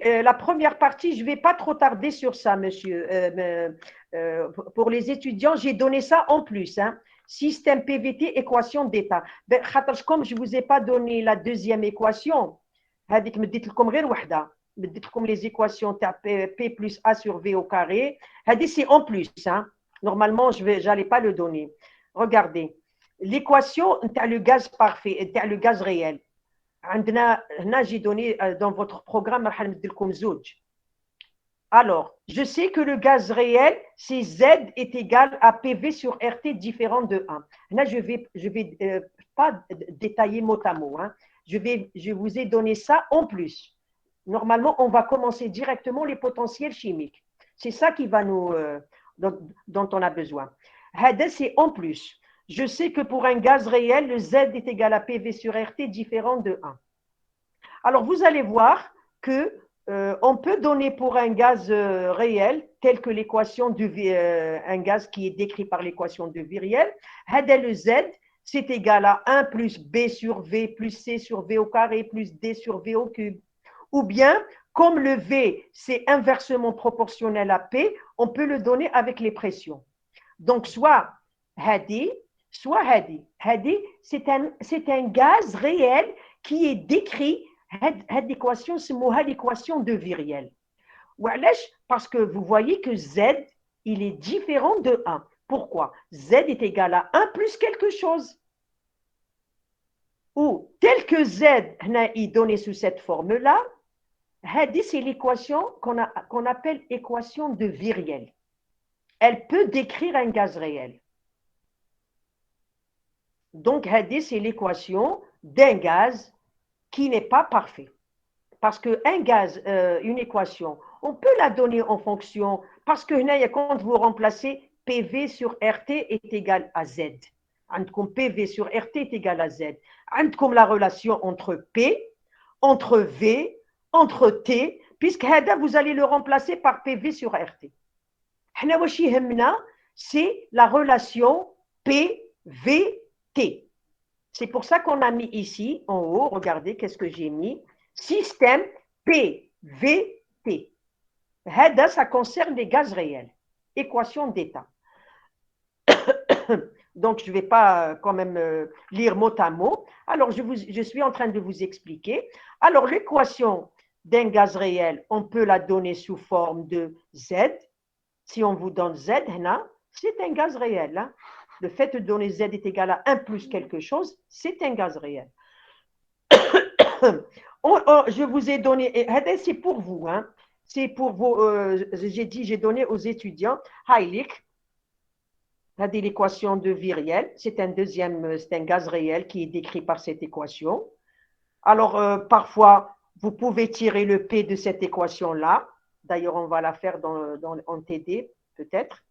La première partie, je ne vais pas trop tarder sur ça, monsieur. Pour les étudiants, j'ai donné ça en plus. Hein. Système PVT, équation d'état. Comme je ne vous ai pas donné la deuxième équation, les équations P plus A sur V au carré. C'est en plus. Hein. Normalement, je n'allais pas le donner. Regardez. L'équation, tu as le gaz parfait, tu as le gaz réel. J'ai donné dans votre programme. Alors, je sais que le gaz réel, c'est Z est égal à PV sur RT différent de 1. Là, je vais pas détailler mot à mot. Hein. Je vous ai donné ça en plus. Normalement, on va commencer directement les potentiels chimiques. C'est ça qui va dont on a besoin. C'est en plus. Je sais que pour un gaz réel, le Z est égal à PV sur RT différent de 1. Alors, vous allez voir que on peut donner pour un gaz réel, tel que l'équation un gaz qui est décrit par l'équation de Viriel, le Z, c'est égal à 1 plus B sur V plus C sur V au carré plus D sur V au cube. Ou bien, comme le V, c'est inversement proportionnel à P, on peut le donner avec les pressions. Donc, soit Hadi, soit Hadi. Hadi, c'est un gaz réel qui est décrit. Cette équation, c'est l'équation de Viriel. Parce que vous voyez que Z, il est différent de 1. Pourquoi? Z est égal à 1 plus quelque chose. Ou tel que Z est donné sous cette forme-là, c'est l'équation qu'on appelle équation de Viriel. Elle peut décrire un gaz réel. Donc, c'est l'équation d'un gaz qui n'est pas parfait. Parce qu'un gaz, une équation, on peut la donner en fonction, parce que quand vous remplacez PV sur RT est égal à Z. Comme PV sur RT est égal à Z. Comme la relation entre P, entre V, entre T, puisque vous allez le remplacer par PV sur RT. C'est la relation PVT. C'est pour ça qu'on a mis ici, en haut, regardez qu'est-ce que j'ai mis, système PVT. Ça concerne les gaz réels. Équation d'état. Donc, je ne vais pas quand même lire mot à mot. Alors, je suis en train de vous expliquer. Alors, l'équation d'un gaz réel, on peut la donner sous forme de Z. Si on vous donne Z, c'est un gaz réel. Hein. Le fait de donner Z est égal à 1 plus quelque chose, c'est un gaz réel. Je vous ai donné, c'est pour vous, hein. C'est pour vous, j'ai donné aux étudiants, Heilig, l'équation de Viriel, c'est un gaz réel qui est décrit par cette équation. Alors, parfois, vous pouvez tirer le P de cette équation-là. D'ailleurs, on va la faire en TD, peut-être.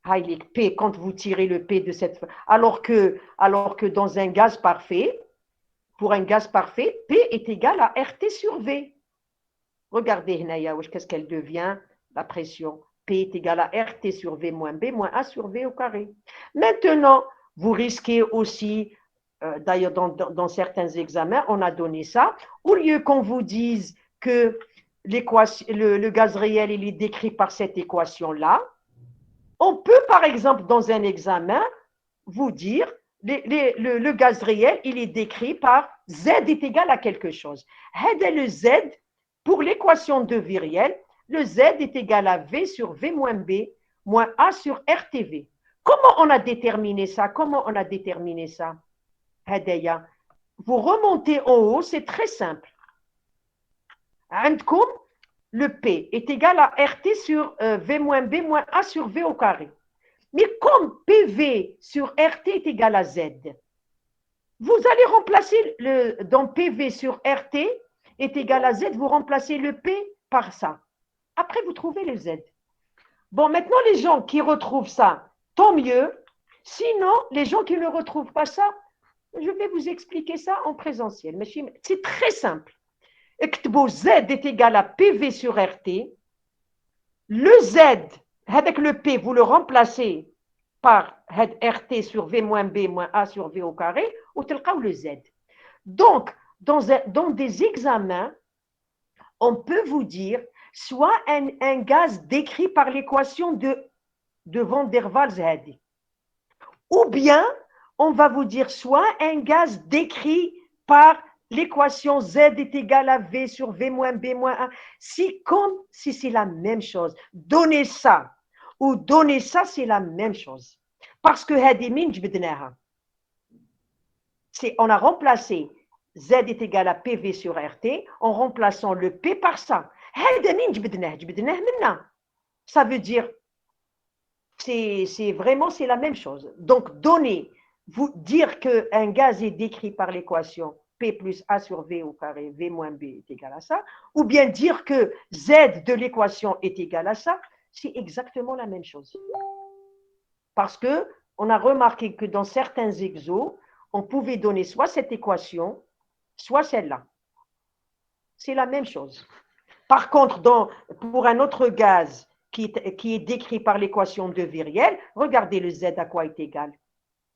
Heilig P, quand vous tirez le P de cette... Alors que dans un gaz parfait, pour un gaz parfait, P est égal à RT sur V. Regardez, qu'est-ce qu'elle devient, la pression. P est égal à RT sur V moins B moins A sur V au carré. Maintenant, vous risquez aussi, d'ailleurs dans certains examens, on a donné ça, au lieu qu'on vous dise que le gaz réel il est décrit par cette équation-là, on peut, par exemple, dans un examen, vous dire le gaz réel, il est décrit par Z est égal à quelque chose. Le Z, pour l'équation de Viriel, le Z est égal à V sur V moins B moins A sur RTV. Comment on a déterminé ça? Vous remontez en haut, c'est très simple. عندكم, le P est égal à RT sur V moins B moins A sur V au carré. Mais comme PV sur RT est égal à Z, vous allez remplacer dans PV sur RT est égal à Z, vous remplacez le P par ça. Après, vous trouvez le Z. Bon, maintenant, les gens qui retrouvent ça, tant mieux. Sinon, les gens qui ne retrouvent pas ça, je vais vous expliquer ça en présentiel. Mais c'est très simple. Z est égal à PV sur RT. Le Z, avec le P, vous le remplacez par RT sur V moins B moins A sur V au carré, ou le Z. Donc, dans des examens, on peut vous dire soit un gaz décrit par l'équation de Van der Waals, ou bien on va vous dire soit un gaz décrit par l'équation Z est égal à V sur V moins B moins 1. Comme si c'est la même chose. Donner ça ou donner ça, c'est la même chose. Parce que on a remplacé Z est égal à PV sur RT en remplaçant le P par ça. Ça veut dire c'est vraiment c'est la même chose. Donc donner, vous dire qu'un gaz est décrit par l'équation P plus A sur V au carré, V moins B est égal à ça, ou bien dire que Z de l'équation est égal à ça, c'est exactement la même chose. Parce que on a remarqué que dans certains exos, on pouvait donner soit cette équation, soit celle-là. C'est la même chose. Par contre, pour un autre gaz qui est décrit par l'équation de Viriel, regardez le Z à quoi est égal.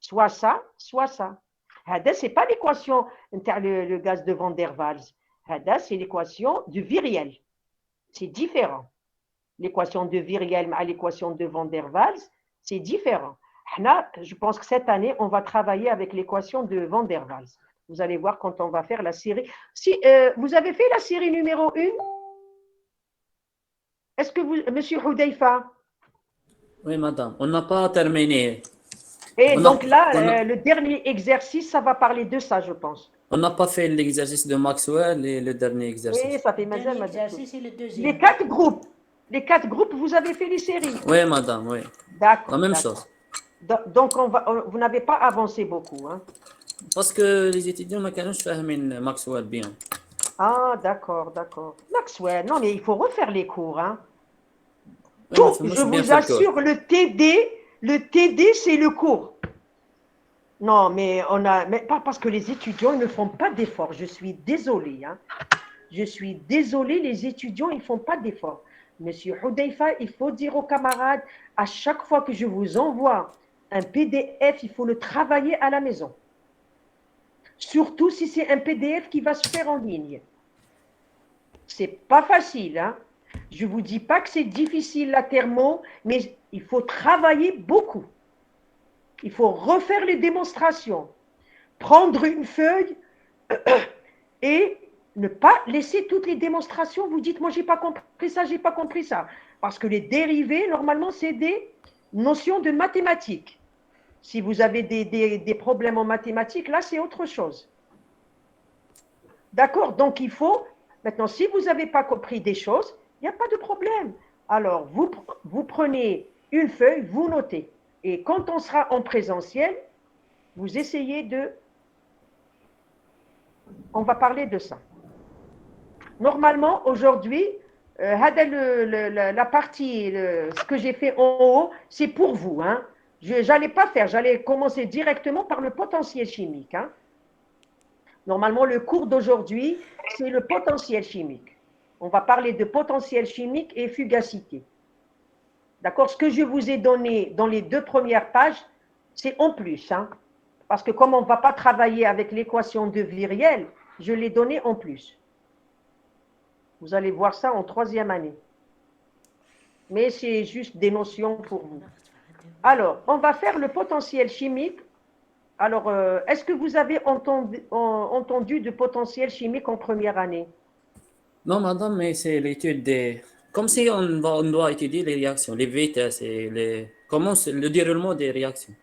Soit ça, soit ça. Ce n'est pas l'équation, le gaz de Van der Waals. C'est l'équation de Viriel. C'est différent. L'équation de Viriel à l'équation de Van der Waals, c'est différent. Je pense que cette année, on va travailler avec l'équation de Van der Waals. Vous allez voir quand on va faire la série. Si vous avez fait la série numéro 1, est-ce que vous, Monsieur Houdeifa? Oui, madame, on n'a pas terminé. Et On donc a- là, on a- le dernier exercice, ça va parler de ça, je pense. on n'a pas fait l'exercice de Maxwell et le dernier Oui, exercice. ça fait Le dernier Mazel. exercice et le Les deuxième. 4 groupes. Les 4 groupes, vous avez fait les séries. Oui, madame, oui. La D'accord, même chose. d'accord. Donc, vous n'avez pas avancé beaucoup. Hein. Parce que les étudiants ما كانوش فاهمين Maxwell bien. Ah, d'accord, d'accord. Maxwell, non, mais il faut refaire les cours. Hein. Oui, ما Je فهموش bien vous في الكور. assure, le TD, c'est le cours. Non, mais pas parce que les étudiants ils ne font pas d'efforts. Je suis désolée. Hein. Je suis désolée, les étudiants, ils ne font pas d'efforts. Monsieur Houdeifa, il faut dire aux camarades, à chaque fois que je vous envoie un PDF, il faut le travailler à la maison. Surtout si c'est un PDF qui va se faire en ligne. C'est pas facile. Hein? Je ne vous dis pas que c'est difficile la thermo, mais il faut travailler beaucoup. Il faut refaire les démonstrations, prendre une feuille et ne pas laisser toutes les démonstrations. Vous dites, moi, j'ai pas compris ça, j'ai pas compris ça. Parce que les dérivés, normalement, c'est des notions de mathématiques. Si vous avez des problèmes en mathématiques, là, c'est autre chose. D'accord? Donc, il faut, maintenant, si vous n'avez pas compris des choses, il n'y a pas de problème. Alors, vous prenez une feuille, vous notez. Et quand on sera en présentiel, vous essayez on va parler de ça. Normalement, aujourd'hui, la partie, ce que j'ai fait en haut, c'est pour vous. Hein. Je n'allais pas faire, j'allais commencer directement par le potentiel chimique. Hein. Normalement, le cours d'aujourd'hui, c'est le potentiel chimique. On va parler de potentiel chimique et fugacité. D'accord? Ce que je vous ai donné dans les 2 premières pages, c'est en plus. Hein. Parce que comme on ne va pas travailler avec l'équation de Viriel, je l'ai donné en plus. Vous allez voir ça en 3e année. Mais c'est juste des notions pour vous. Alors, on va faire le potentiel chimique. Alors, est-ce que vous avez entendu de potentiel chimique en première année? Non, madame, mais c'est l'étude des... Comme si on doit étudier les réactions, les vitesses et comment le déroulement des réactions.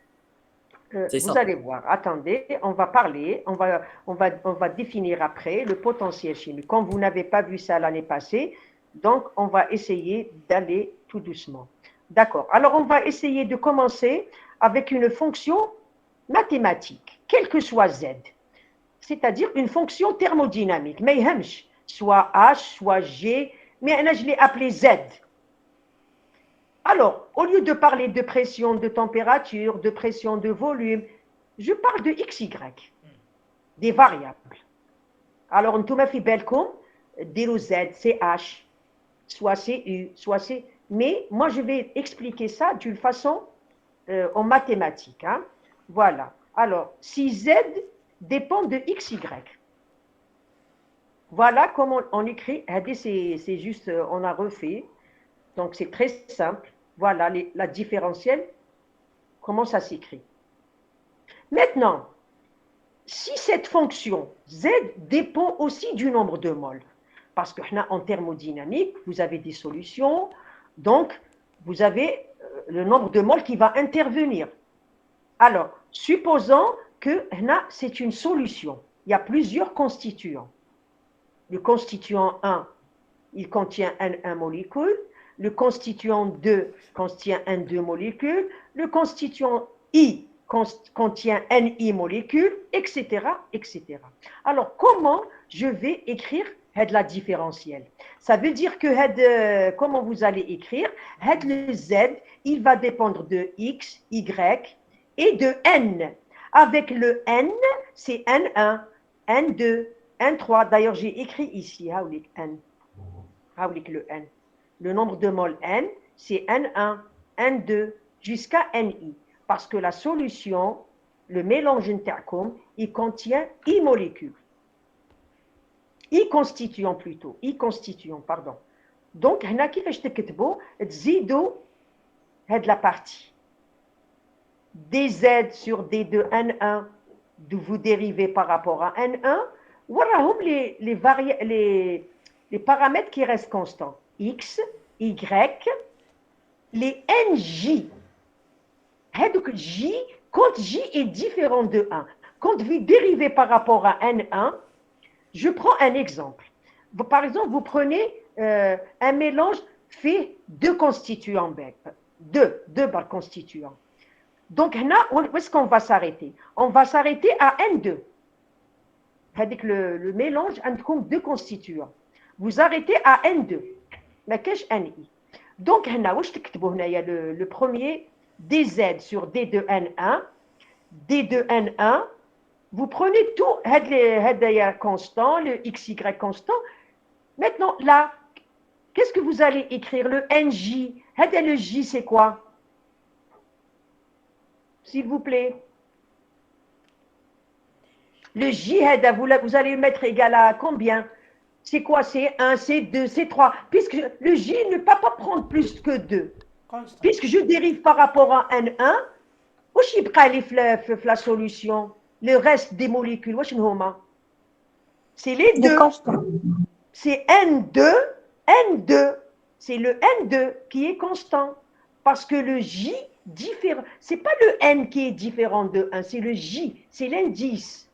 C'est Vous ça. allez voir. Attendez, on va parler, on va définir après le potentiel chimique. Comme vous n'avez pas vu ça l'année passée, donc on va essayer d'aller tout doucement. D'accord. Alors, on va essayer de commencer avec une fonction mathématique, quelle que soit Z, c'est-à-dire une fonction thermodynamique, mais soit H, soit G, mais je l'ai appelée Z. Alors, au lieu de parler de pression de température, de pression de volume, je parle de XY, des variables. Alors, انتم في بالكم ديروا Z, c'est H, soit c'est U, soit c'est... Mais moi, je vais expliquer ça d'une façon en mathématiques. Hein. Voilà. Alors, si Z dépend de XY, Voilà comment on écrit. C'est juste, on a refait. Donc, c'est très simple. Voilà la différentielle, comment ça s'écrit. Maintenant, si cette fonction z dépend aussi du nombre de moles, parce qu'en thermodynamique, vous avez des solutions, donc vous avez le nombre de moles qui va intervenir. Alors, supposons que c'est une solution. Il y a plusieurs constituants. Le constituant 1, il contient un molécule. Le constituant 2 contient N2 molécules. Le constituant I contient NI molécules, etc., etc. Alors, comment je vais écrire la différentielle? Ça veut dire que comment vous allez écrire? Le Z, il va dépendre de X, Y et de N. Avec le N, c'est N1, N2, N3. D'ailleurs, j'ai écrit ici, N. Le N. Le nombre de moles N, c'est N1, N2, jusqu'à Ni. Parce que la solution, le mélange intercom, il contient I molécules. I constituant plutôt. I constituant, pardon. Donc, هنا كيفاش تكتبوا تزيدوا هاد la partie. dz sur d de N1, d'où vous dérivez par rapport à N1, وراهم les paramètres qui restent constants. X, Y, les NJ. Donc J, quand J est différent de 1, quand vous dérivez par rapport à N1, je prends un exemple. Par exemple, vous prenez un mélange fait deux constituants, deux constituants. Donc, là, où est-ce qu'on va s'arrêter? On va s'arrêter à N2. C'est-à-dire que le mélange entre deux constituants. Vous arrêtez à N2. Mais qu'est-ce que NI? Donc, il y a le premier dz sur d de N1, d de N1. Vous prenez tout, les constant, le xy constant. Maintenant, là, qu'est-ce que vous allez écrire? Le NJ. Le J, c'est quoi? S'il vous plaît. Le J, vous allez mettre égal à combien? C'est quoi? C'est 1, c'est 2, c'est 3. Puisque le J ne peut pas prendre plus que 2. Constant. Puisque je dérive par rapport à N1, où est la solution? Le reste des molécules, c'est les deux. C'est N2, N2. C'est le N2 qui est constant. Parce que le J différent, c'est pas le N qui est différent de 1, c'est le J, c'est l'indice.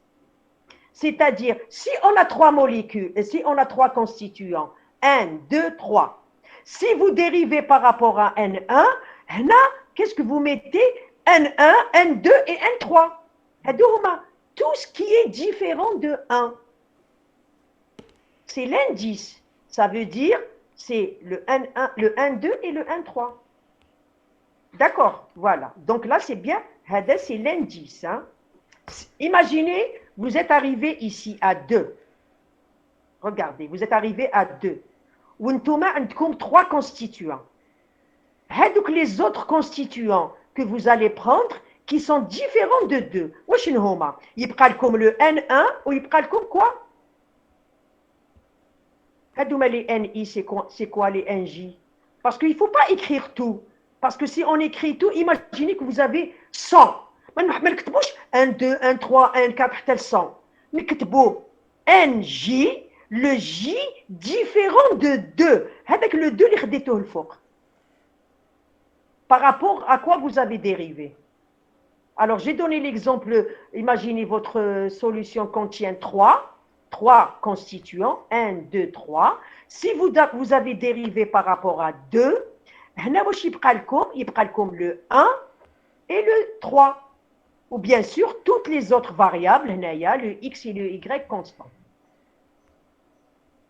C'est-à-dire, si on a 3 molécules, et si on a 3 constituants, 1, 2, 3, si vous dérivez par rapport à N1, qu'est-ce que vous mettez? N1, N2 et N3. Tout ce qui est différent de 1. C'est l'indice. Ça veut dire, c'est le N1, le N2 et le N3. D'accord, voilà. Donc là, c'est bien, c'est l'indice. Hein. Imaginez, vous êtes arrivé ici à 2. Regardez, vous êtes arrivé à 2. Vous avez 3 constituants. Donc les autres constituants que vous allez prendre, qui sont différents de 2. Ils prennent comme le N1 ou ils prennent comme quoi? Les NI, c'est quoi les NJ? Parce qu'il ne faut pas écrire tout. Parce que si on écrit tout, imaginez que vous avez 100. ما نكتبوش 1, 2, 1, 3, 1, 4 حتى ل 100. نكتبوا NJ, le J différent de 2. هذاك le 2 اللي خديتوه الفوق. Par rapport à quoi vous avez dérivé. Alors, j'ai donné l'exemple, imaginez votre solution contient 3 constituants, 1, 2, 3. Si vous avez dérivé par rapport à 2, il y comme le 1 et le 3. Ou bien sûr, toutes les autres variables, le x et le y constants.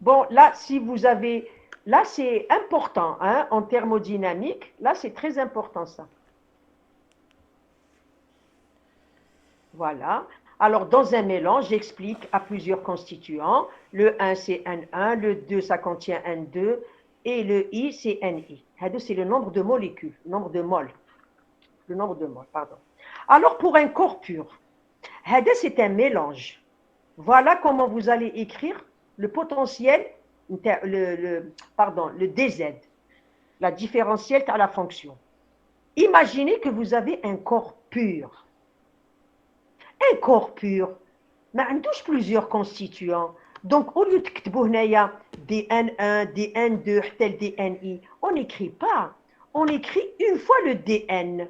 Bon, là, si vous avez... Là, c'est important, hein, en thermodynamique. Là, c'est très important, ça. Voilà. Alors, dans un mélange, j'explique à plusieurs constituants. Le 1, c'est N1. Le 2, ça contient N2. Et le I, c'est Ni. C'est le nombre de molécules, le nombre de moles. Le nombre de moles, pardon. Alors, pour un corps pur, c'est un mélange. Voilà comment vous allez écrire le potentiel, pardon, le dz, la différentielle à la fonction. Imaginez que vous avez un corps pur. Un corps pur, ما عندوش plusieurs constituants. Donc, au lieu de تكتبوا هنايا dn1, dn2 حتى dni, on n'écrit pas. On écrit une fois le dn.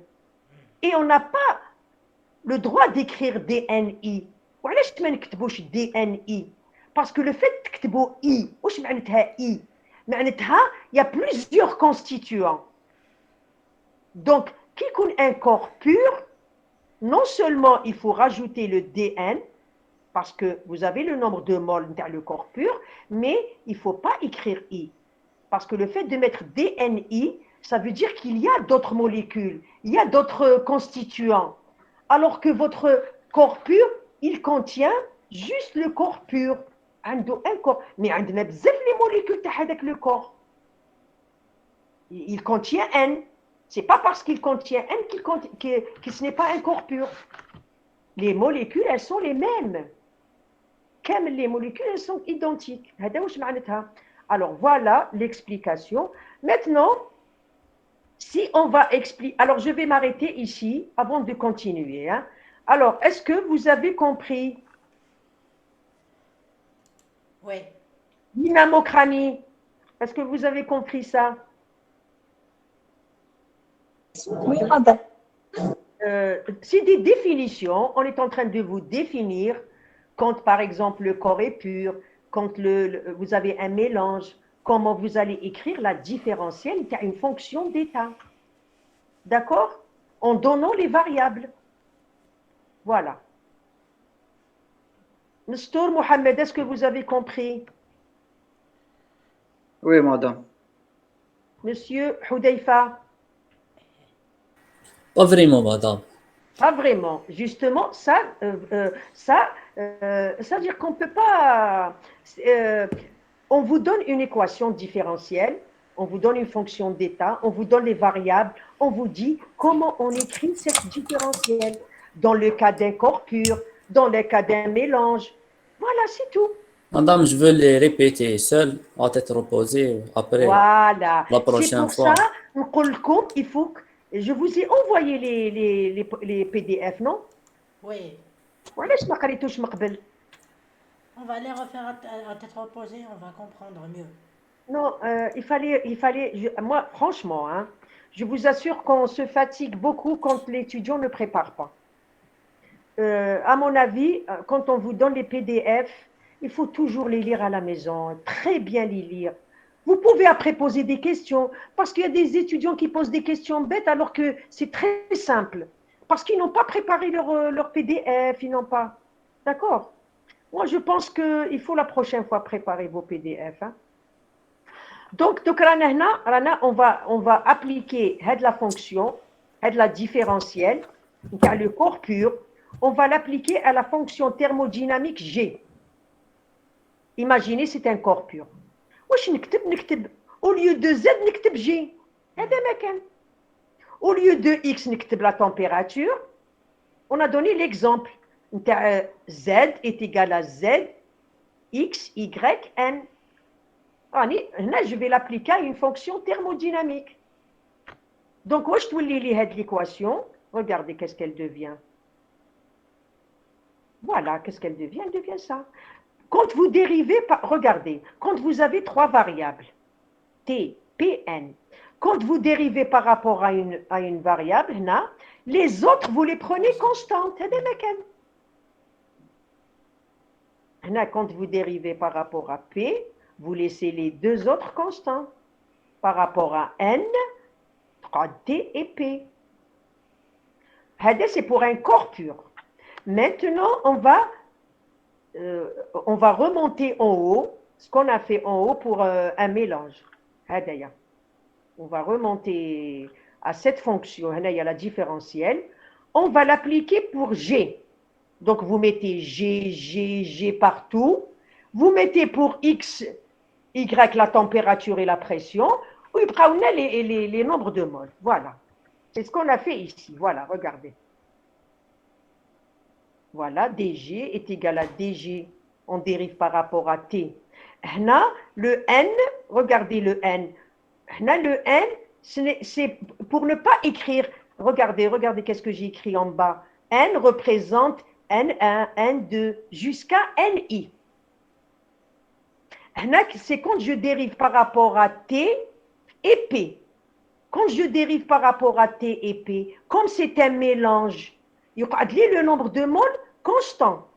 Et on n'a pas le droit d'écrire dni. وعلاش ما نكتبوش dni? Parce que le fait de تكتبوا i, واش معناتها i? معناتها il y a plusieurs constituants. Donc, qui يكون un corps pur, non seulement il faut rajouter le dn, parce que vous avez le nombre de moles dans le corps pur, mais il ne faut pas écrire i. Parce que le fait de mettre dni, ça veut dire qu'il y a d'autres molécules, il y a d'autres constituants. Alors que votre corps pur, il contient juste le corps pur. Un corps. Mais عندنا بزاف les molécules تاع هذاك le corps. Il contient N. C'est pas parce qu'il contient N que ce n'est pas un corps pur. Les molécules, elles sont les mêmes. Comme les molécules, elles sont identiques. Alors, voilà l'explication. Maintenant, si on va expliquer... Alors, je vais m'arrêter ici avant de continuer. Hein. Alors, est-ce que vous avez compris? Oui. Dynamocranie. Est-ce que vous avez compris ça? Oui, madame. C'est des définitions. On est en train de vous définir quand, par exemple, le corps est pur, quand vous avez un mélange, comment vous allez écrire la différentielle qui a une fonction d'état. D'accord? En donnant les variables. Voilà. Nestor Mohamed, est-ce que vous avez compris? Oui, madame. Monsieur Houdeifa? Pas vraiment, madame. Pas vraiment. Justement, ça veut dire qu'on ne peut pas... on vous donne une équation différentielle, on vous donne une fonction d'état, on vous donne les variables, on vous dit comment on écrit cette différentielle. Dans le cas d'un corps pur, dans le cas d'un mélange. Voilà, c'est tout. Madame, je veux les répéter seul, à tête reposée, après Voilà. la prochaine C'est pour fois. ça, il faut que... Je vous ai envoyé les PDF, non? Oui. وعلاش ما قريتوش من قبل؟ On va les refaire à tête reposée, on va comprendre mieux. Non, moi, franchement, hein, je vous assure qu'on se fatigue beaucoup quand l'étudiant ne prépare pas. À mon avis, quand on vous donne les PDF, il faut toujours les lire à la maison, très bien les lire. Vous pouvez après poser des questions, parce qu'il y a des étudiants qui posent des questions bêtes alors que c'est très simple. Parce qu'ils n'ont pas préparé leur PDF, ils n'ont pas. D'accord? Moi, je pense qu'il faut la prochaine fois préparer vos PDF. Hein. Donc, Rana, on va appliquer la fonction, la différentielle, car le corps pur, on va l'appliquer à la fonction thermodynamique G. Imaginez, c'est un corps pur. Au lieu de Z, نكتب G. Au lieu de X, نكتب la température. On a donné l'exemple. Z est égal à Z, X, Y, N. Je vais l'appliquer à une fonction thermodynamique. Donc, je vais lire l'équation. Regardez qu'est-ce qu'elle devient. Voilà, qu'est-ce qu'elle devient? Elle devient ça. Quand vous dérivez, regardez, quand vous avez trois variables, T, P, N, quand vous dérivez par rapport à une variable, les autres, vous les prenez constantes. Quand vous dérivez par rapport à P, vous laissez les deux autres constants. Par rapport à N, T et P. C'est pour un corps pur. Maintenant, on va remonter en haut ce qu'on a fait en haut pour un mélange. On va remonter à cette fonction. Il y a la différentielle. On va l'appliquer pour G. Donc, vous mettez G, G, G partout. Vous mettez pour X, Y, la température et la pression. Ou on a les nombres de moles. Voilà. C'est ce qu'on a fait ici. Voilà, regardez. Voilà, dG est égal à dG. On dérive par rapport à T. Hna, le N, regardez le N. Hna, le N, c'est pour ne pas écrire. Regardez qu'est-ce que j'ai écrit en bas. N représente N1, N2, jusqu'à NI. Hna, c'est quand je dérive par rapport à T et P. Quand je dérive par rapport à T et P, comme c'est un mélange, il y a le nombre de moles constant.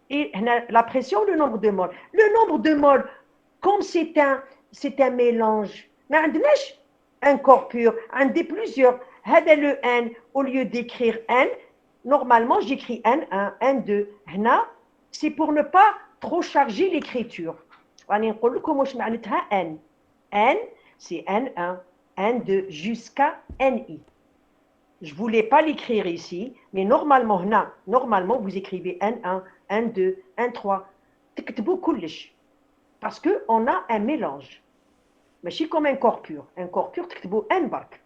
Et la pression, le nombre de moles. Le nombre de moles, comme c'est un mélange, mais un corps pur, un des plusieurs. Le N, au lieu d'écrire N, normalement j'écris N1, N2. C'est pour ne pas trop charger l'écriture. N, c'est N1, N2 jusqu'à NI. Je ne voulais pas l'écrire ici, mais normalement, vous écrivez N1, N2, N3. تكتبوا كلش. Parce qu'on a un mélange. ماشي comme un corps pur. Un corps pur, تكتبوا N برك.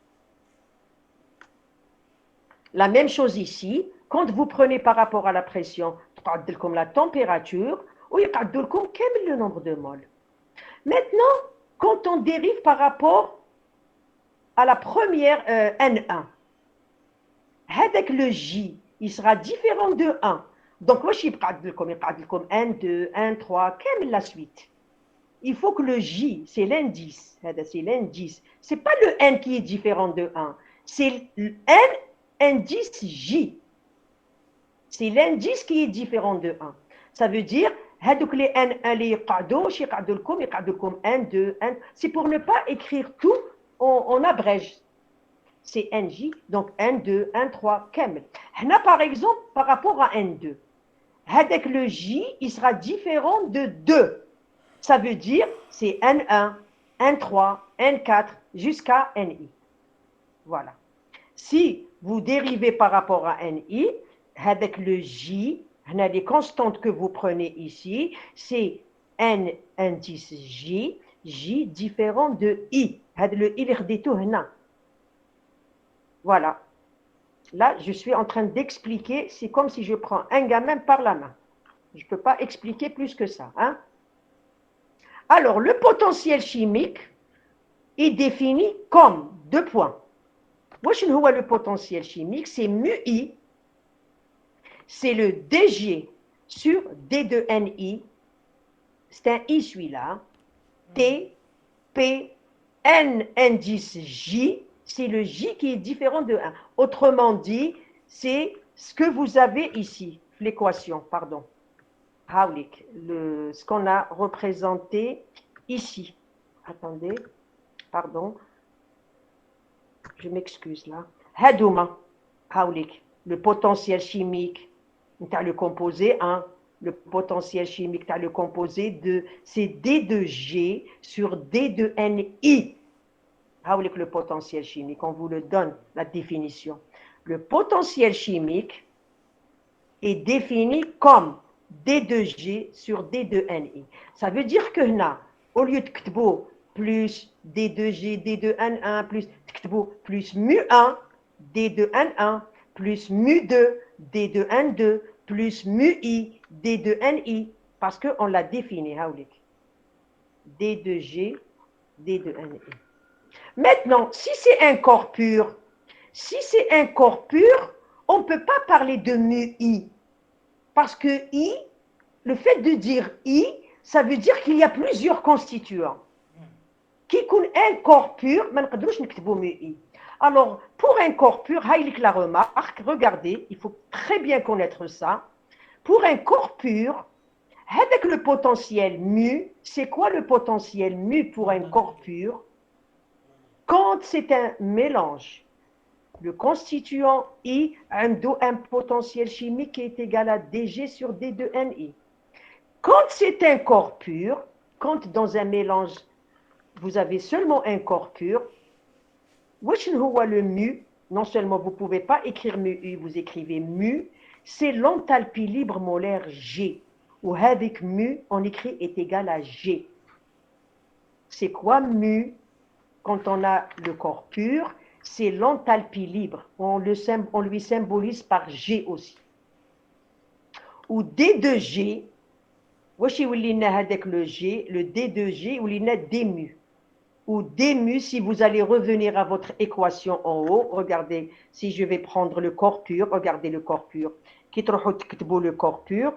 La même chose ici, quand vous prenez par rapport à la pression, تقعد لكم la température, ويقعد لكم كامل le nombre de moles. Maintenant, quand on dérive par rapport à la première N1, avec le J, il sera différent de 1. Donc, moi, je vais comme N2, N3, comme la suite. Il faut que le J, c'est l'indice. C'est l'indice. Ce n'est pas le N qui est différent de 1. C'est le N, indice J. C'est l'indice qui est différent de 1. Ça veut dire, les N1, les N2, N. C'est pour ne pas écrire tout, on abrège. C'est NJ, donc N2, N3, Kamel. Là, par exemple, par rapport à N2, avec le J, il sera différent de 2. Ça veut dire, c'est N1, N3, N4, jusqu'à NI. Voilà. Si vous dérivez par rapport à NI, avec le J, les constantes que vous prenez ici, c'est N indice J, J différent de I. Le I, il voilà. Là, je suis en train d'expliquer, c'est comme si je prends un gamin par la main. Je ne peux pas expliquer plus que ça. Hein? Alors, le potentiel chimique est défini comme 2 points. Le potentiel chimique, c'est μI, c'est le dG sur D2NI, c'est un I celui-là, T, P, N indice J, c'est le J qui est différent de 1. Autrement dit, c'est ce que vous avez ici, l'équation, pardon. Ce qu'on a représenté ici. Attendez, pardon. Je m'excuse là. Hadouma, le potentiel chimique, tu as le composé 1. Le potentiel chimique, tu as le composé 2. C'est D de G sur D de NI. Le potentiel chimique, on vous le donne, la définition. Le potentiel chimique est défini comme D de G sur D de NI. Ça veut dire que là, au lieu de ktbo plus D de G, D de N1, plus ktbo plus mu1, D de N1, plus mu2, D de N2, plus mu-I, D de NI, parce qu'on l'a défini, D de G, D de NI. Maintenant, si c'est un corps pur, on ne peut pas parler de mu-I. Parce que I, le fait de dire I, ça veut dire qu'il y a plusieurs constituants. Qui connaît un corps pur, mu-I. Alors, pour un corps pur, la remarque, regardez, il faut très bien connaître ça. Pour un corps pur, avec le potentiel mu, c'est quoi le potentiel mu pour un corps pur? Quand c'est un mélange, le constituant I a un potentiel chimique qui est égal à dG sur D de NI. Quand c'est un corps pur, quand dans un mélange, vous avez seulement un corps pur, le mu, non seulement vous ne pouvez pas écrire mu, vous écrivez mu, c'est l'enthalpie libre molaire G, où avec mu, on écrit est égal à G. C'est quoi mu? Quand on a le corps pur, c'est l'enthalpie libre. On lui symbolise par G aussi. Ou D de G, واش يولي لنا هذاك le G, le D de G يولي لنا D mu. Ou D mu, si vous allez revenir à votre équation en haut, regardez, si je vais prendre le corps pur, regardez le corps pur. كي تروحوا تكتبوا le corps pur,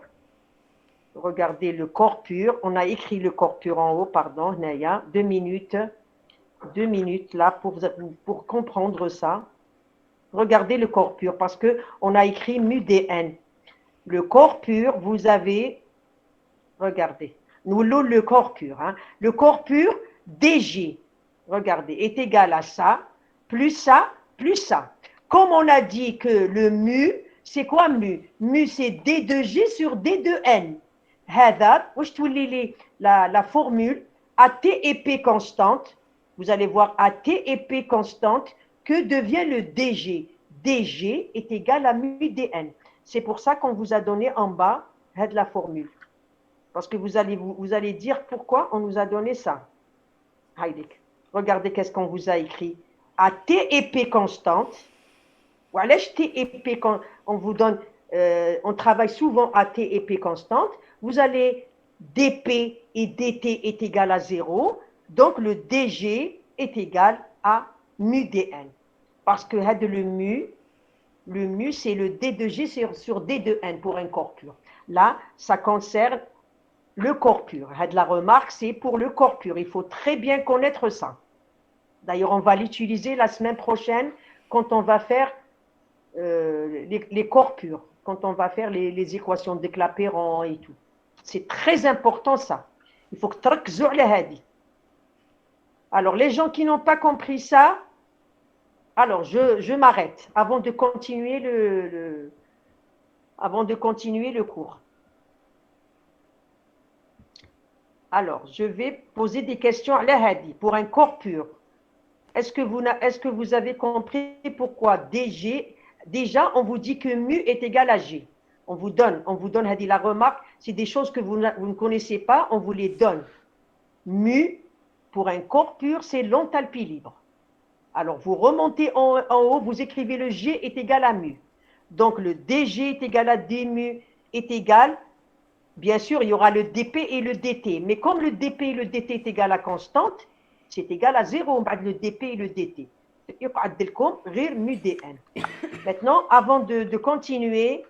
regardez le corps pur, on a écrit le corps pur en haut, pardon, هنايا, 2 minutes là pour comprendre ça. Regardez le corps pur parce que on a écrit mu dn. Le corps pur, vous avez, regardez, nous le corps pur, hein, le corps pur dg, regardez, est égal à ça, plus ça, plus ça. Comme on a dit que le mu, c'est quoi mu? Mu, c'est d de g sur d de n. هذا, واش تولي لي la formule à t et p constante. Vous allez voir à t et p constante, que devient le dg? dg est égal à mu dn. C'est pour ça qu'on vous a donné en bas la formule. Parce que vous allez dire pourquoi on nous a donné ça. Regardez qu'est-ce qu'on vous a écrit. À t et p constante. Voilà, t et p, on vous donne, on travaille souvent à t et p constante. Vous allez dp et dt est égal à 0. Donc le dg est égal à mu dn. Parce que le mu c'est le d de g sur d de n pour un corps pur. Là, ça concerne le corps pur. La remarque, c'est pour le corps pur. Il faut très bien connaître ça. D'ailleurs, on va l'utiliser la semaine prochaine quand on va faire les corps purs, quand on va faire les équations de Clapeyron et tout. C'est très important ça. Il faut que tu hadi. Alors, les gens qui n'ont pas compris ça, alors je m'arrête avant de continuer le cours. Alors, je vais poser des questions à l'Ahadi pour un corps pur. Est-ce que vous avez compris pourquoi DG, déjà, on vous dit que mu est égal à G. On vous donne Hadi, la remarque, c'est des choses que vous ne connaissez pas, on vous les donne. Mu, pour un corps pur, c'est l'enthalpie libre. Alors, vous remontez en haut, vous écrivez le G est égal à mu. Donc, le DG est égal à D mu est égal. Bien sûr, il y aura le dp et le dt. Mais comme le dp et le dt est égal à constante, c'est égal à 0, le dp et le dt. Maintenant, avant de continuer,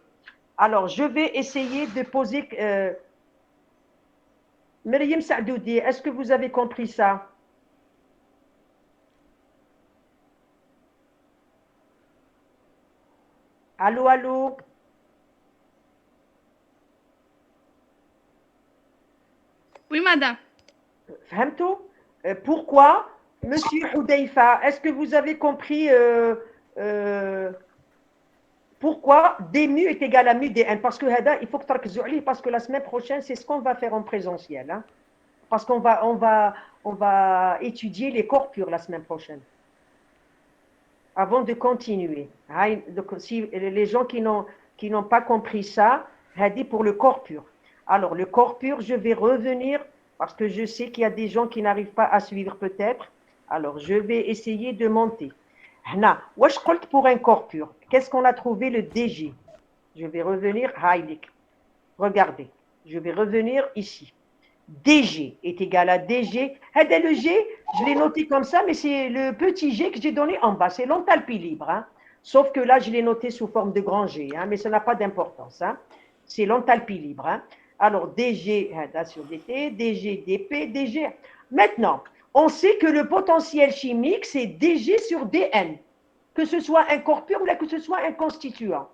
alors je vais essayer de poser... Myriam Saadoudi, est-ce que vous avez compris ça? Allô, allô? Oui, madame. Fahmtou? Pourquoi, monsieur Houdeifa, est-ce que vous avez compris pourquoi d mu est égal à mu dn? Parce que il faut que tu regardes, parce que la semaine prochaine, c'est ce qu'on va faire en présentiel. Hein? Parce qu'on va étudier les corps purs la semaine prochaine. Avant de continuer. Donc, si les gens qui n'ont pas compris ça, dit pour le corps pur. Alors, le corps pur, je vais revenir parce que je sais qu'il y a des gens qui n'arrivent pas à suivre peut-être. Alors, je vais essayer de monter. Pour un corps pur, qu'est-ce qu'on a trouvé le DG? Je vais revenir. Regardez, je vais revenir ici. DG est égal à DG. Le G, je l'ai noté comme ça, mais c'est le petit G que j'ai donné en bas. C'est l'enthalpie libre. Hein. Sauf que là, je l'ai noté sous forme de grand G, hein, mais ça n'a pas d'importance. Hein. C'est l'enthalpie libre. Hein. Alors, DG sur DT, DG, DP, DG. Maintenant, on sait que le potentiel chimique, c'est DG sur DN. Que ce soit un corps pur ou que ce soit un constituant.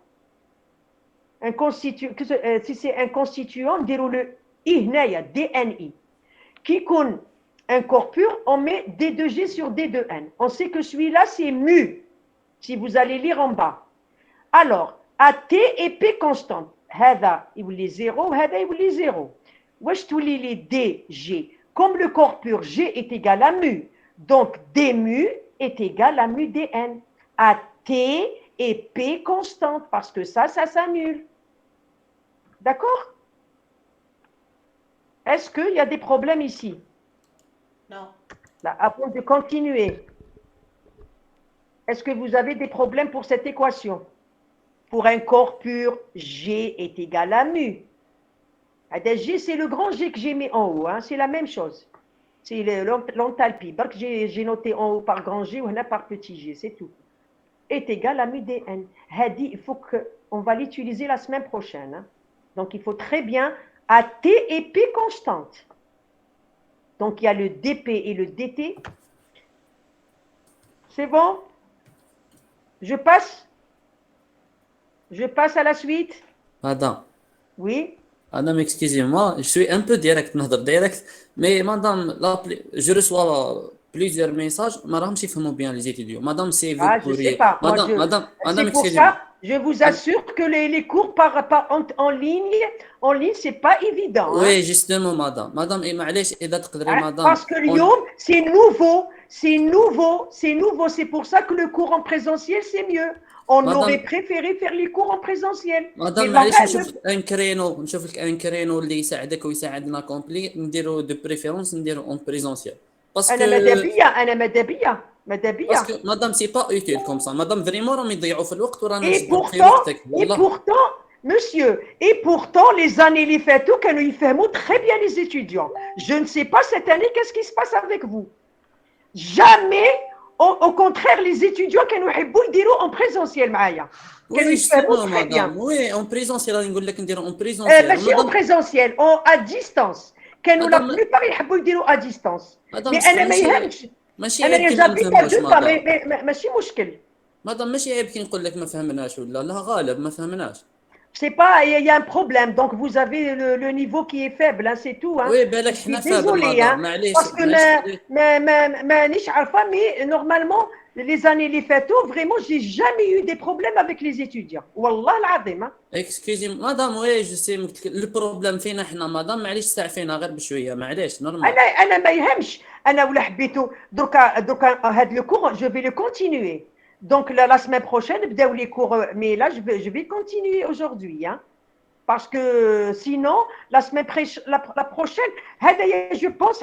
Si c'est un constituant, déroule le I, DNI. Qui compte un corps pur, on met D2G sur D2N. On sait que celui-là, c'est mu, si vous allez lire en bas. Alors, à T et P constantes. هذا يولي 0 وهذا يولي 0 واش تولي لي دي جي comme le corps pur G est égal à mu donc D mu est égal à mu dn à T et P constantes parce que ça s'annule. D'accord? Est-ce qu'il y a des problèmes ici? Non. Là, avant de continuer, est-ce que vous avez des problèmes pour cette équation? Pour un corps pur, G est égal à mu. G, c'est le grand G que j'ai mis en haut. Hein. C'est la même chose. C'est l'enthalpie. J'ai noté en haut par grand G ou par petit G. C'est tout. Est égal à mu dn. Hadi, il faut qu'on va l'utiliser la semaine prochaine. Hein. Donc, il faut très bien à T et P constantes. Donc, il y a le dp et le dt. C'est bon? Je passe à la suite. Madame. Oui. Madame, excusez-moi, je suis un peu direct, mais madame, je reçois plusieurs messages, madame, je fais bien les étudiants. Madame, c'est vous Ah, je ne sais pourriez. pas. Madame, C'est pour excusez-moi. ça, je vous assure que les cours en ligne, c'est pas évident. Hein. Oui, justement, madame. Madame, et معليش إذا تقدري, madame. Parce que Lyon, c'est nouveau. C'est pour ça que le cours en présentiel, c'est mieux. On aurait préféré faire les cours en présentiel. مدام معليش نشوف لك ان كرينو اللي يساعدك ويساعدنا كومبلي نديرو دو بريفيرونس نديرو اون بريزونسيال باسكو انا ماذا بيا باسكو مدام سي با اوتيل كوم سا مدام فريمون راهم يضيعوا في الوقت ورانا et نصبر في وقتك pourtant والله monsieur et pourtant les années les fêtes كانوا يفهموا très bien les étudiants. Je ne sais pas cette année qu'est-ce qui se passe avec vous. Jamais au contraire les étudiants كانوا يحبوا يديروا en présentiel معايا. كانوا يفهموا très bien. Oui, en présentiel راني نقول لك نديرو en présentiel. ماشي en présentiel, à distance. كانوا la plupart يحبوا يديروا à distance. Mais انا ما يهمش. ماشي انا جابيت ماشي مشكل. مدام ماشي عيب كي نقول لك ما فهمناش ولا لا غالب ما فهمناش. C'est pas, il y a un problème. Donc vous avez le niveau qui est faible, hein, c'est tout. Hein. Oui, بالك حنا فاهم Désolé, parce que مانيش عارفة, mais normalement les années les fêtes, vraiment j'ai jamais eu des problèmes avec les étudiants. والله العظيم. Hein. اكسكيوزي مدام وي جو سي البروبليم فينا حنا مدام معليش استعفينا غير بشويه معليش نورمال. انا ما يهمش. انا ولا حبيتو دركا هاد لو كور جو في لو كونتينيوي. Donc la semaine prochaine, les cours, mais là je vais continuer aujourd'hui, hein, parce que sinon la semaine la prochaine, je pense,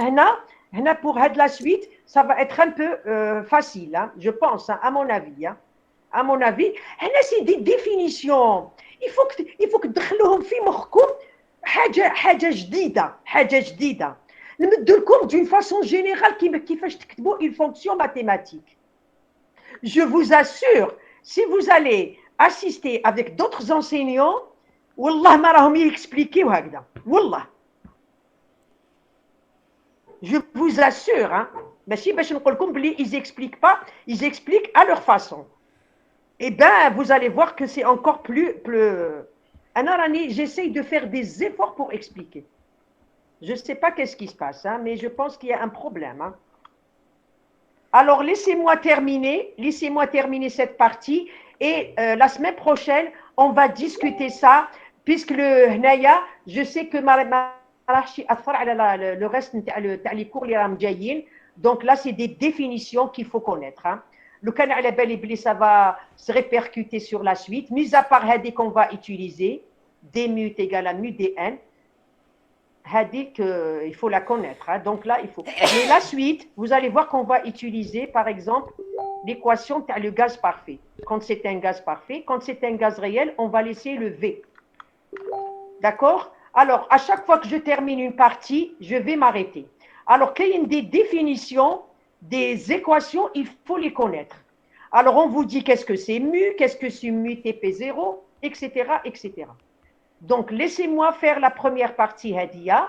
pour la suite, ça va être un peu facile, hein, je pense, hein, à mon avis, hein, à mon avis, c'est des définitions. Il faut que تدخلوهم في مخكم حاجة جديدة. نمدوا لكم d'une façon générale كيفاش تكتبوا une fonction mathématique. Je vous assure, si vous allez assister avec d'autres enseignants, والله ما راهم يexpliquer وهكذا. والله. Je vous assure, hein, ماشي باش نقول لكم بلي ils expliquent pas, ils expliquent à leur façon. Eh bien, vous allez voir que c'est encore plus. أنا راني j'essaye de faire des efforts pour expliquer. Je ne sais pas qu'est-ce qui se passe, hein, mais je pense qu'il y a un problème. Hein. Alors, laissez-moi terminer cette partie et la semaine prochaine, on va discuter ça, puisque le Hnaya, je sais que le reste des cours, donc là, c'est des définitions qu'il faut connaître. Hein. Le canal ça va se répercuter sur la suite, mis à part qu'on va utiliser, dmu est égal à mu dn. Il faut la connaître. Hein. Donc là, il faut. Mais la suite, vous allez voir qu'on va utiliser, par exemple, l'équation de le gaz parfait. Quand c'est un gaz parfait, quand c'est un gaz réel, on va laisser le V. D'accord? Alors, à chaque fois que je termine une partie, je vais m'arrêter. Alors, qu'il y ait des définitions, des équations, il faut les connaître. Alors, on vous dit qu'est-ce que c'est mu, qu'est-ce que c'est mu TP0, etc., etc. Donc, laissez-moi faire la première partie, Hadia.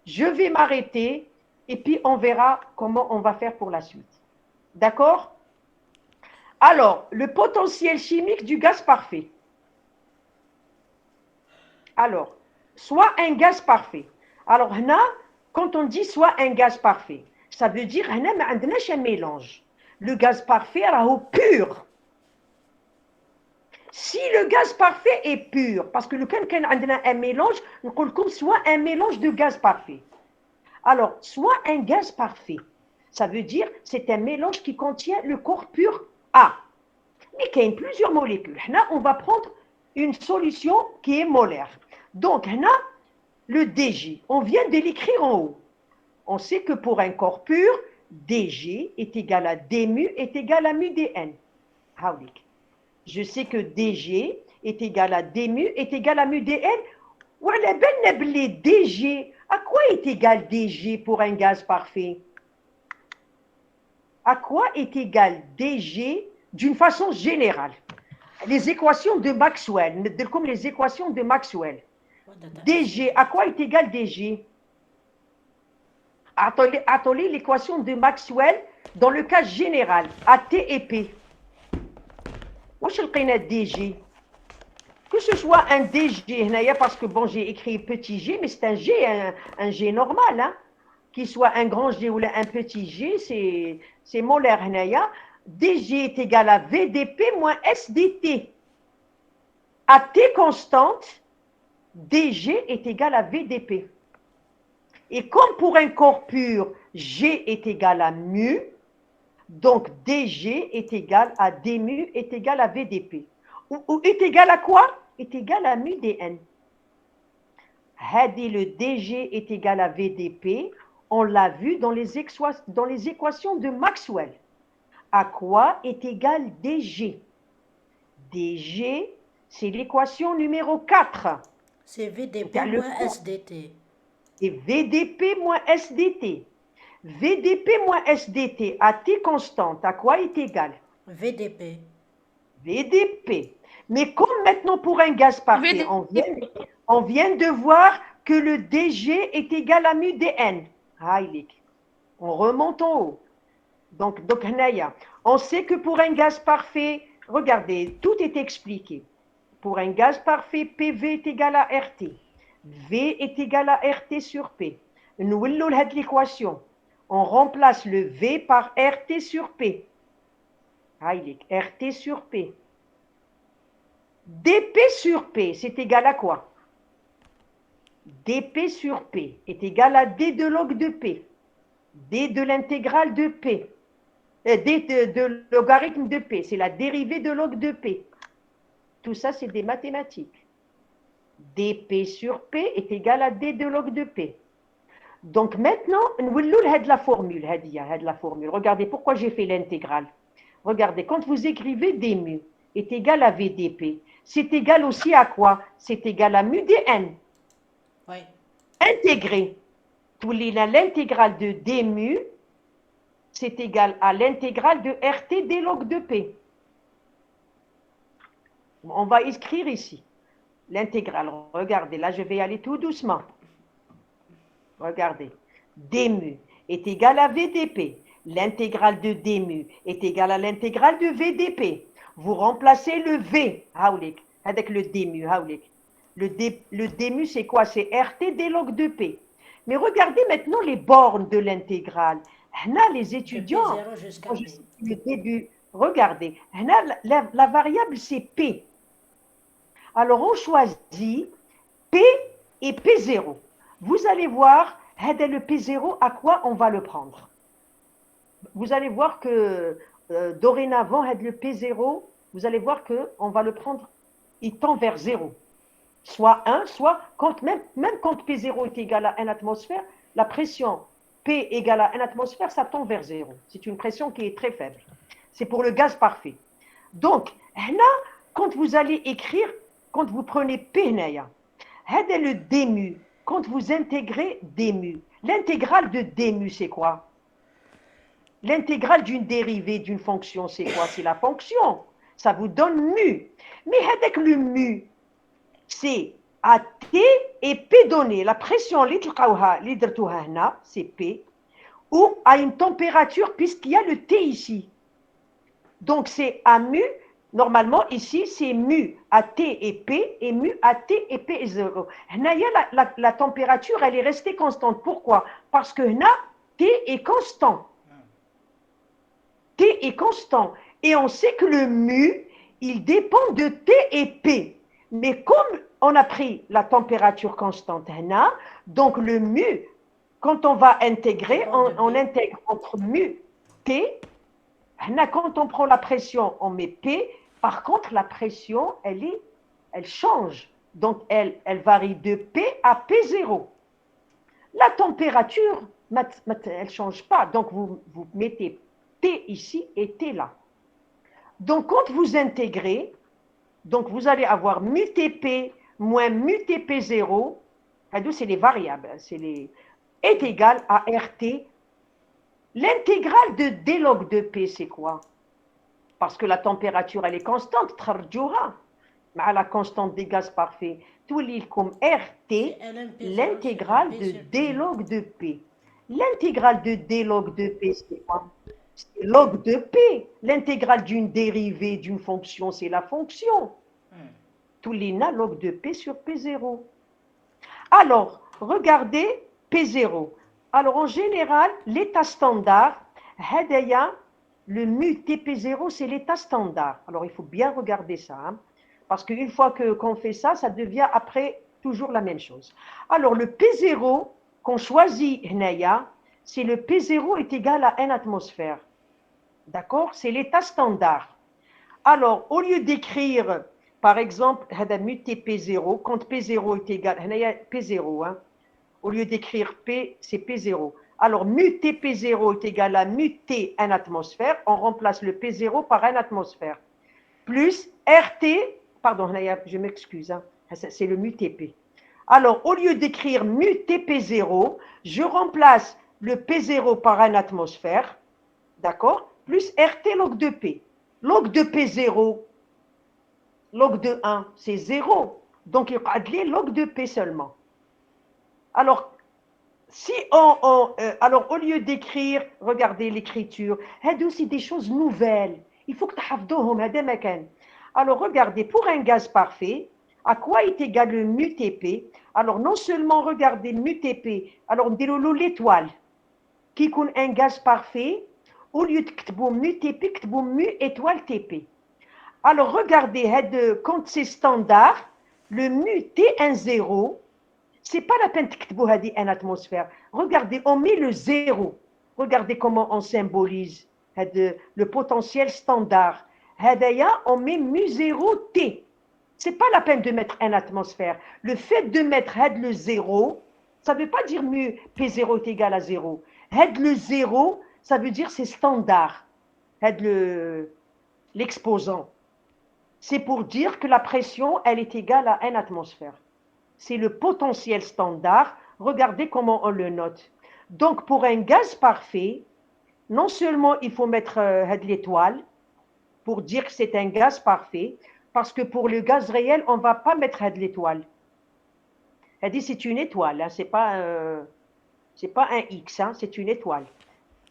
Je vais m'arrêter et puis on verra comment on va faire pour la suite. D'accord? Alors, le potentiel chimique du gaz parfait. Alors, soit un gaz parfait. Alors, quand on dit soit un gaz parfait, ça veut dire qu'on n'a pas un mélange. Le gaz parfait est pur. Si le gaz parfait est pur, parce que le quelqu'un a un mélange, soit un mélange de gaz parfait. Alors, soit un gaz parfait, ça veut dire c'est un mélange qui contient le corps pur A. Mais il y a plusieurs molécules. Là, on va prendre une solution qui est molaire. Donc, là, le Dg, on vient de l'écrire en haut. On sait que pour un corps pur, Dg est égal à dmu est égal à mu dn. Je sais que Dg est égal à dmu est égal à mu dn Voilà, ben les DG. À quoi est égal DG pour un gaz parfait? À quoi est égal DG d'une façon générale? Les équations de Maxwell, comme les équations de Maxwell. DG, à quoi est égal DG? Attendez l'équation de Maxwell dans le cas général, AT et P. Wesh لقينا DG? Que ce soit un DG, parce que bon, j'ai écrit petit g, mais c'est un G, un G normal, hein? Qu'il soit un grand G ou un petit g, c'est molaire. DG est égal à VDP moins SDT. À T constante, DG est égal à VDP. Et comme pour un corps pur, G est égal à mu, donc DG est égal à D mu est égal à VDP. Ou est égal à quoi? Est égal à mu dn. Hadi, le DG est égal à VDP. On l'a vu dans les équations de Maxwell. À quoi est égal DG? DG, c'est l'équation numéro 4. C'est VDP moins SDT. Et VDP moins SDT. VDP moins SDT à T constante, à quoi est égal? VDP. VDP. Mais comme maintenant pour un gaz parfait, on vient de voir que le DG est égal à mu dn. On remonte en haut. Donc on sait que pour un gaz parfait, regardez, tout est expliqué. Pour un gaz parfait, PV est égal à RT. V est égal à RT sur P. Nous voulons l'équation. On remplace le V par RT sur P. RT sur P. dP sur P, c'est égal à quoi? dP sur P est égal à D de log de P. D de l'intégrale de P. D de logarithme de P, c'est la dérivée de log de P. Tout ça, c'est des mathématiques. dP sur P est égal à D de log de P. Donc maintenant, nous allons la formule. Regardez pourquoi j'ai fait l'intégrale. Regardez, quand vous écrivez D mu est égal à VDP, c'est égal aussi à quoi? C'est égal à mu dn. Oui. Intégré. L'intégrale de D mu, c'est égal à l'intégrale de RT d log de P. On va écrire ici l'intégrale. Regardez, là, je vais aller tout doucement. Regardez. D mu est égal à VDP. L'intégrale de D mu est égale à l'intégrale de VDP. Vous remplacez le V, avec le D mu. Le D mu, c'est quoi? C'est RT d log de P. Mais regardez maintenant les bornes de l'intégrale. Les étudiants, le début, regardez, la variable c'est P. Alors on choisit P et P0. Vous allez voir, le P0, à quoi on va le prendre? Vous allez voir que dorénavant, le P0, vous allez voir qu'on va le prendre, il tend vers 0. Soit 1, soit, même quand P0 est égal à 1 atmosphère, la pression P égale à 1 atmosphère, ça tend vers 0. C'est une pression qui est très faible. C'est pour le gaz parfait. Donc, là, quand vous allez écrire, quand vous prenez P, le D mu, quand vous intégrez D mu, l'intégrale de D mu, c'est quoi? L'intégrale d'une dérivée d'une fonction, c'est quoi? C'est la fonction. Ça vous donne mu. Mais avec le mu, c'est à T et P donné. La pression, c'est P, ou à une température, puisqu'il y a le T ici. Donc, c'est à mu. Normalement, ici, c'est mu à T et P, et mu à T et P est 0. La température, elle est restée constante. Pourquoi? Parce que T est constant. T est constant. Et on sait que le mu, il dépend de T et P. Mais comme on a pris la température constante, donc le mu, quand on va intégrer, on intègre entre mu, T. Quand on prend la pression, on met P. Par contre, la pression, elle change. Donc, elle varie de P à P0. La température, elle ne change pas. Donc, vous mettez T ici et T là. Donc, quand vous intégrez, donc vous allez avoir mu TP moins mu TP0, c'est les variables, est égal à RT. L'intégrale de D log de P, c'est quoi? Parce que la température, elle est constante, mais la constante des gaz parfaits, tout l'île comme RT, l'intégrale de D log de P. L'intégrale de D log de P, c'est quoi? C'est log de P. L'intégrale d'une dérivée d'une fonction, c'est la fonction. Tout l'INA log de P sur P0. Alors, regardez P0. Alors, en général, l'état standard, le mu TP0, c'est l'état standard. Alors, il faut bien regarder ça, hein, parce qu'une fois qu'on fait ça, ça devient après toujours la même chose. Alors, le P0 qu'on choisit, c'est le P0 est égal à 1 atmosphère. D'accord? C'est l'état standard. Alors, au lieu d'écrire, par exemple, mu TP0, quand P0 est égal, P0, hein, au lieu d'écrire P, c'est P0. Alors, mu TP0 est égal à mu T 1 atmosphère. On remplace le P0 par 1 atmosphère. Plus RT, pardon, je m'excuse, hein, c'est le mu TP. Alors, au lieu d'écrire mu TP0, je remplace le P0 par 1 atmosphère, d'accord, plus RT log de P. Log de P0, log de 1, c'est 0. Donc, il y a log de P seulement. Alors, si alors, au lieu d'écrire, regardez l'écriture, c'est des choses nouvelles. Il faut que tu aies. Alors, regardez, pour un gaz parfait, à quoi est égal le mu Tp? Alors, non seulement regardez mu Tp, alors on dit l'étoile, qui est un gaz parfait, au lieu de mu Tp, mu étoile Tp. Alors, regardez, quand c'est standard, le mu T10, c'est pas la peine de une atmosphère. Regardez, on met le 0. Regardez comment on symbolise le potentiel standard. On met mu 0 T. C'est pas la peine de mettre une atmosphère. Le fait de mettre le 0, ça ne veut pas dire mu P0 est égal à 0. Le 0, ça veut dire c'est standard. L'exposant. C'est pour dire que la pression, elle est égale à 1 atmosphère. C'est le potentiel standard. Regardez comment on le note. Donc, pour un gaz parfait, non seulement il faut mettre l'étoile pour dire que c'est un gaz parfait, parce que pour le gaz réel, on ne va pas mettre l'étoile. Elle dit c'est une étoile, hein, c'est pas un X, hein, c'est une étoile.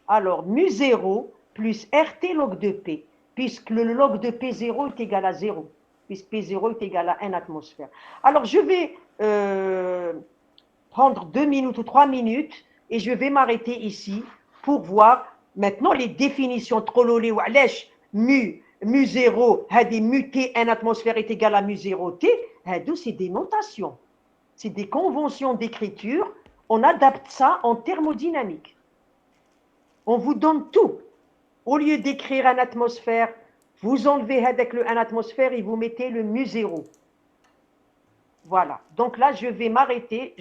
Alors, mu 0 plus RT log de P, puisque le log de P0 est égal à 0, puisque P0 est égal à 1 atmosphère. Alors, je vais prendre 2 minutes ou 3 minutes et je vais m'arrêter ici pour voir maintenant les définitions trololé ou alèche, mu 0, mu T 1 atmosphère est égal à mu 0 T, c'est des notations, c'est des conventions d'écriture, on adapte ça en thermodynamique. On vous donne tout. Au lieu d'écrire 1 atmosphère, vous enlevez avec le 1 atmosphère et vous mettez le mu 0. Voilà. Donc là, je vais m'arrêter.